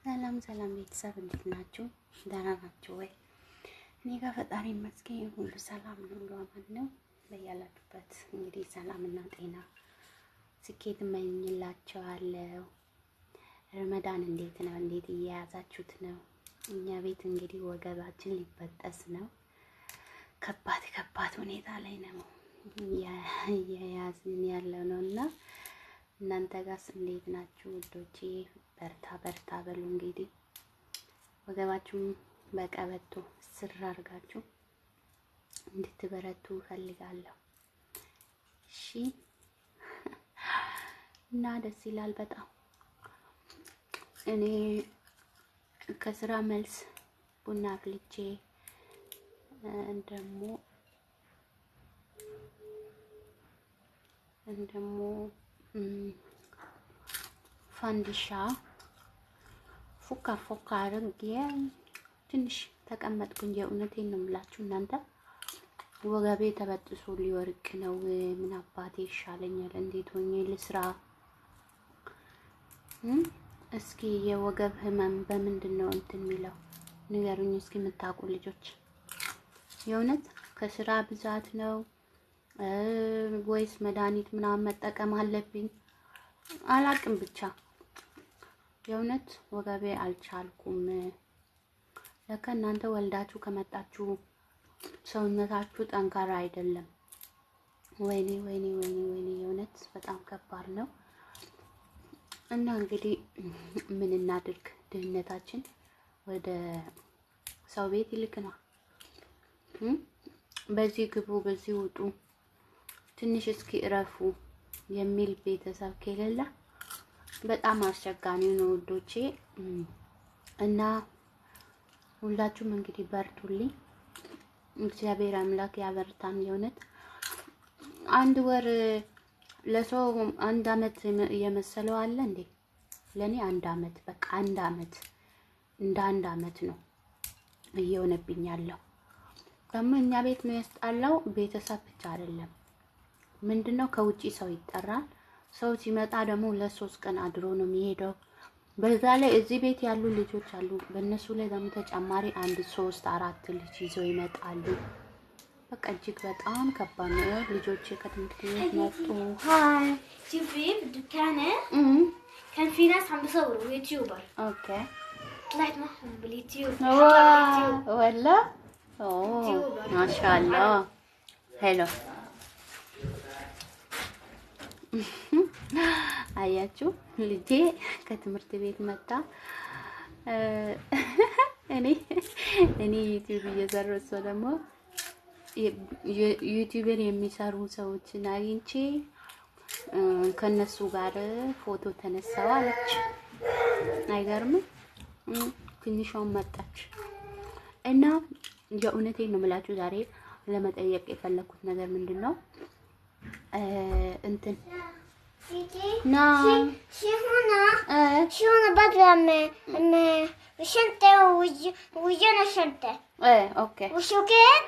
ሰላም ሰላም ቤተሰብ እንዴት ናችሁ? ደህና ናችሁ ወይ? እኔ ጋር ፈጣሪ ይመስገን ሁሉ ሰላም ነው፣ ሁሉ አማን ነው። በያላችሁበት እንግዲህ ሰላምና ጤና ስኬት እመኝላችኋለሁ። ረመዳን እንዴት ነው? እንዴት እየያዛችሁት ነው? እኛ ቤት እንግዲህ ወገባችን ሊበጠስ ነው። ከባድ ሁኔታ ላይ ነው እየያዝን ያለው ነውና እናንተ ጋርስ እንዴት ናችሁ ውዶቼ? በርታ በሉ። እንግዲህ ወገባችሁን በቀበቶ ስር አድርጋችሁ እንድትበረቱ ፈልጋለሁ። እሺ። እና ደስ ይላል በጣም። እኔ ከስራ መልስ ቡና አፍልቼ እንደሞ ፋንዲሻ ፎካ አድርጌ ትንሽ ተቀመጥኩኝ። የእውነቴን ነው የምላችሁ እናንተ ወገቤ ተበጥሶ ሊወርቅ ነው። ምን አባቴ ይሻለኛል? እንዴት ሆኜ ልስራ? እስኪ የወገብ ህመም በምንድን ነው እንትን የሚለው ንገሩኝ እስኪ የምታውቁ ልጆች። የእውነት ከስራ ብዛት ነው ወይስ መድኃኒት ምናምን መጠቀም አለብኝ? አላቅም ብቻ የእውነት ወገቤ አልቻልኩም። ለካ እናንተ ወልዳችሁ ከመጣችሁ ሰውነታችሁ ጠንካራ አይደለም። ወይኔ የእውነት በጣም ከባድ ነው። እና እንግዲህ ምን እናድርግ? ድህነታችን ወደ ሰው ቤት ይልክናል። በዚህ ግቡ በዚህ ውጡ ትንሽ እስኪ እረፉ የሚል ቤተሰብ ከሌለ በጣም አስቸጋሪ ነው ውዶቼ። እና ሁላችሁም እንግዲህ በርቱልኝ፣ እግዚአብሔር አምላክ ያበርታን። የእውነት አንድ ወር ለሰው አንድ አመት የመሰለው አለ እንዴ? ለኔ አንድ አመት በቃ አንድ አመት እንደ አንድ አመት ነው እየሆነብኝ ያለው። ደግሞ እኛ ቤት ነው ያስጣላው። ቤተሰብ ብቻ አይደለም ምንድነው ከውጪ ሰው ይጠራል። ሰው ሲመጣ ደግሞ ለ3 ቀን አድሮ ነው የሚሄደው። በዛ ላይ እዚህ ቤት ያሉ ልጆች አሉ። በእነሱ ላይ ደግሞ ተጨማሪ 1 3 4 ልጅ ይዘው ይመጣሉ። በቃ እጅግ በጣም ከባድ ነው። ልጆች ከትምህርት ቤት መጡ። هاي شوفي بالدكانة كان في ناس عم بيصوروا يوتيوبر. اوكي طلعت معهم باليوتيوب. ولا اوه ما شاء الله حلو. አያችሁ ልጄ ከትምህርት ቤት መጣ። እኔ ዩቲዩብ እየሰራሁ ደግሞ ዩቲዩበር የሚሰሩ ሰዎችን አግኝቼ ከነሱ ጋር ፎቶ ተነሳው አለች። አይገርምም? ትንሿን መጣች እና የእውነቴን ነው የምላችሁ ዛሬ ለመጠየቅ የፈለኩት ነገር ምንድነው እንትን نعم شو هنا بدرة شنطة وجنا شنطة. ايه اوكي وشوكيت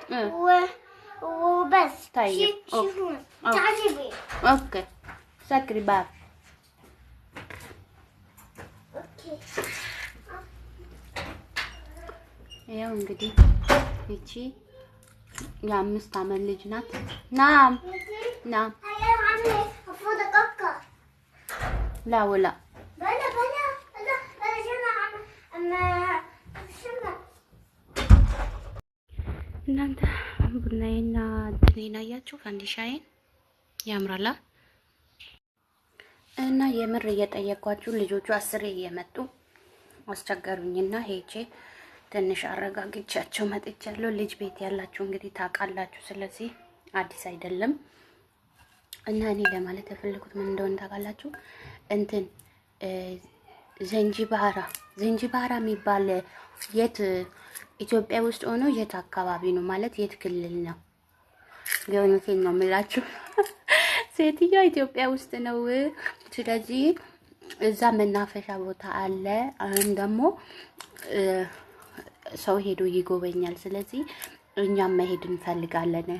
وبس. طيب شو هون تعالي بي. اوكي سكري باب. اوكي ያው እንግዲህ እቺ የ5 አመት ልጅ ናት። ናም ናም المفروض أكاكا. لا ولا بلا شنو شنو እናንተ ቡናዬና ድኔና ያያችሁ ፈንዲሻዬን ያምራላ። እና የምር እየጠየኳችሁ ልጆቹ 10 እየመጡ አስቸገሩኝና ሄጄ ትንሽ አረጋግቻቸው መጥቻለሁ። ልጅ ቤት ያላችሁ እንግዲህ ታውቃላችሁ። ስለዚህ አዲስ አይደለም። እና እኔ ለማለት የፈለኩት ምን እንደሆነ ታውቃላችሁ? እንትን ዘንጂባራ የሚባል የት ኢትዮጵያ ውስጥ ሆኖ የት አካባቢ ነው ማለት የት ክልል ነው? የእውነቴን ነው የምላችሁ። ሴትዮዋ ኢትዮጵያ ውስጥ ነው። ስለዚህ እዛ መናፈሻ ቦታ አለ። አሁን ደግሞ ሰው ሄዶ ይጎበኛል። ስለዚህ እኛም መሄድ እንፈልጋለን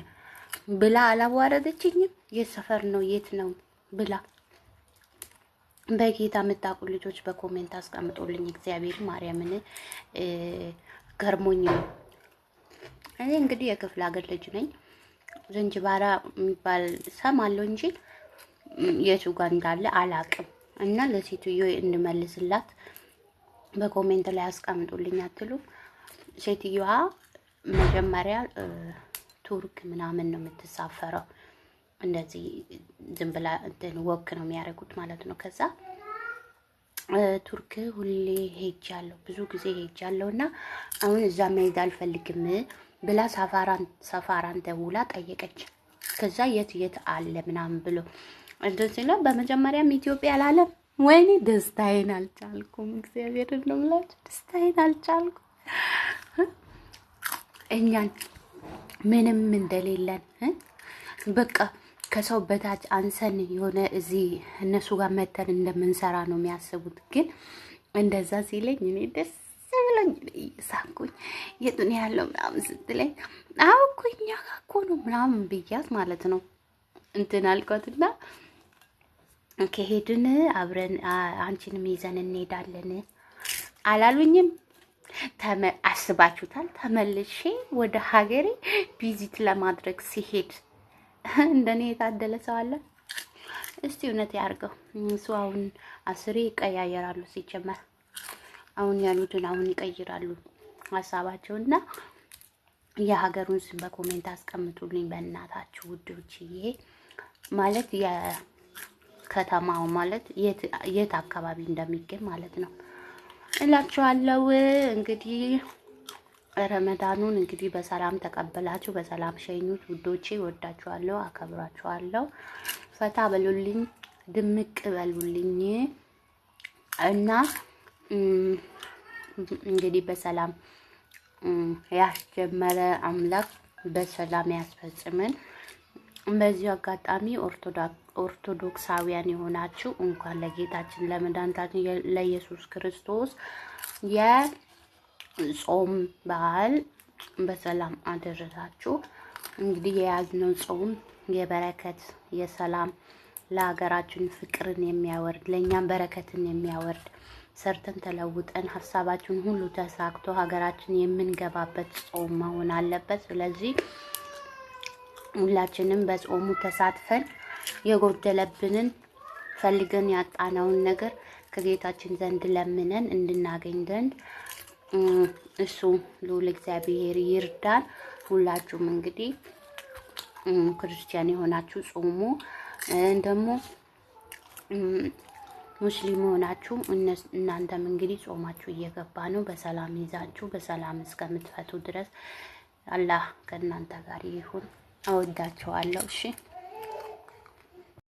ብላ አላዋረደችኝም። የት ሰፈር ነው የት ነው ብላ በጌታ የምታውቁ ልጆች በኮሜንት አስቀምጡልኝ። እግዚአብሔር ማርያምን ገርሞኝ ነው። እኔ እንግዲህ የክፍለ ሀገር ልጅ ነኝ። ዝንጅባራ የሚባል ሰማለሁ እንጂ የቱ ጋር እንዳለ አላቅም። እና ለሴትዮ እንመልስላት በኮሜንት ላይ አስቀምጡልኝ አትሉ። ሴትዮዋ መጀመሪያ ቱርክ ምናምን ነው የምትሳፈረው። እንደዚህ ዝም ብላ እንትን ወክ ነው የሚያደርጉት ማለት ነው። ከዛ ቱርክ ሁሌ ሄጃለሁ፣ ብዙ ጊዜ ሄጃለሁና አሁን እዛ መሄድ አልፈልግም ብላ ሰፋራን ደውላ ጠየቀች። ከዛ የት አለ ምናምን ብሎ እንደዚህ ነው። በመጀመሪያም ኢትዮጵያ አላለም። ወይኔ ደስታዬን አልቻልኩም። እግዚአብሔር ነው ማለት ደስታዬን አልቻልኩም። እኛን ምንም እንደሌለን በቃ ከሰው በታች አንሰን የሆነ እዚህ እነሱ ጋር መተን እንደምንሰራ ነው የሚያስቡት። ግን እንደዛ ሲለኝ እኔ ደስ ብሎኝ ሳንኩኝ የቱን ያለው ምናምን ስትለኝ አውኩ እኛ ጋር እኮ ነው ምናምን ብያት ማለት ነው። እንትን አልኳትና ከሄድን አብረን አንቺንም ይዘን እንሄዳለን አላሉኝም። አስባችሁታል? ተመልሼ ወደ ሀገሬ ቪዚት ለማድረግ ሲሄድ እንደኔ የታደለ ሰው አለ? እስቲ እውነት ያርገው። እሱ አሁን 10 ይቀያየራሉ። ሲጀመር አሁን ያሉትን አሁን ይቀይራሉ ሀሳባቸውና የሀገሩን ስም በኮሜንት አስቀምጡልኝ በእናታችሁ ውዶችዬ። ማለት የከተማው ማለት የት አካባቢ እንደሚገኝ ማለት ነው እላችኋለሁ። እንግዲህ ረመዳኑን እንግዲህ በሰላም ተቀበላችሁ፣ በሰላም ሸኙት ውዶቼ። ወዳችኋለሁ፣ አከብራችኋለሁ። ፈታ በሉልኝ፣ ድምቅ በሉልኝ እና እንግዲህ በሰላም ያስጀመረ አምላክ በሰላም ያስፈጽመን። በዚህ አጋጣሚ ኦርቶዶክሳውያን የሆናችሁ እንኳን ለጌታችን ለመድኃኒታችን ለኢየሱስ ክርስቶስ የጾም በዓል በሰላም አደረሳችሁ። እንግዲህ የያዝነው ጾም የበረከት የሰላም ለሀገራችን ፍቅርን የሚያወርድ ለእኛም በረከትን የሚያወርድ ሰርተን ተለውጠን ሀሳባችን ሁሉ ተሳክቶ ሀገራችን የምንገባበት ጾም መሆን አለበት። ስለዚህ ሁላችንም በጾሙ ተሳትፈን የጎደለብንን ፈልገን ያጣነውን ነገር ከጌታችን ዘንድ ለምነን እንድናገኝ ዘንድ እሱ ልዑል እግዚአብሔር ይርዳን። ሁላችሁም እንግዲህ ክርስቲያን የሆናችሁ ጾሙ፣ ደግሞ ሙስሊም ሆናችሁ እናንተም እንግዲህ ጾማችሁ እየገባ ነው። በሰላም ይዛችሁ በሰላም እስከምትፈቱ ድረስ አላህ ከእናንተ ጋር ይሁን። እወዳችኋለሁ። እሺ